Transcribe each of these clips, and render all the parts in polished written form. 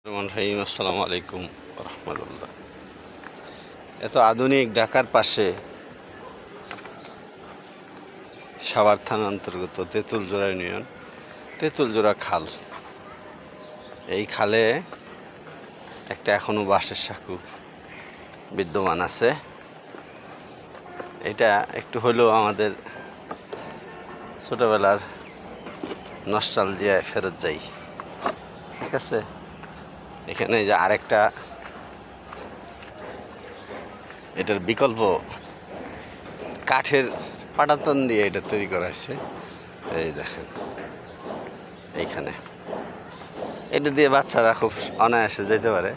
আসসালামু আলাইকুম রহমতুল্লাহ। এত আধুনিক ঢাকার পাশে সাভার থানা অন্তর্গত তেঁতুলজোড়া ইউনিয়ন তেঁতুলজোড়া খাল। এই খালে একটা এখনো বাঁশের সাঁকো বিদ্যমান আছে। এটা একটু হলেও আমাদের ছোটবেলার নস্টালজিয়ায় ফেরত যাই। ঠিক আছে, এখানে যে আরেকটা এটার বিকল্প কাঠের পাটাতন দিয়ে এটা তৈরি করা হয়েছে। এই দেখেন, এইখানে এটা দিয়ে বাচ্চারা খুব অনায়াসে যেতে পারে,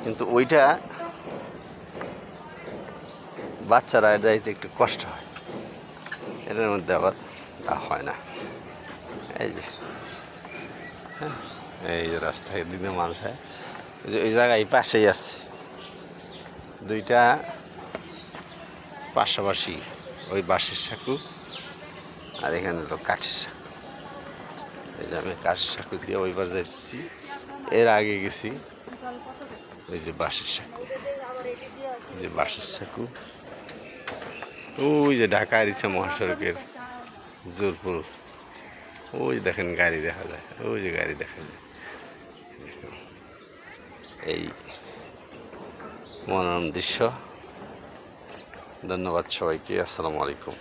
কিন্তু ওইটা বাচ্চারা যাইতে একটু কষ্ট হয়, এটার মধ্যে আবার হয় না। এই যে এই যে রাস্তায় দিনে মানুষ হয়, যে ওই জায়গায় পাশেই আছে দুইটা পাশাপাশি, ওই বাঁশের সাঁকো আর এখানে হলো কাঠের সাঁকো। এই যে আমি কাঠের সাঁকো দিয়ে ওইবার যাইতেছি, এর আগে গেছি ওই যে বাঁশের সাঁকো, যে বাঁশের সাঁকো। ওই যে ঢাকা আরিচা মহাসড়কের জোরপুর, ওই দেখেন গাড়ি দেখা যায়, ওই যে গাড়ি দেখা যায়। এই মনোরম দৃশ্য। ধন্যবাদ সবাইকে। আসসালামু আলাইকুম।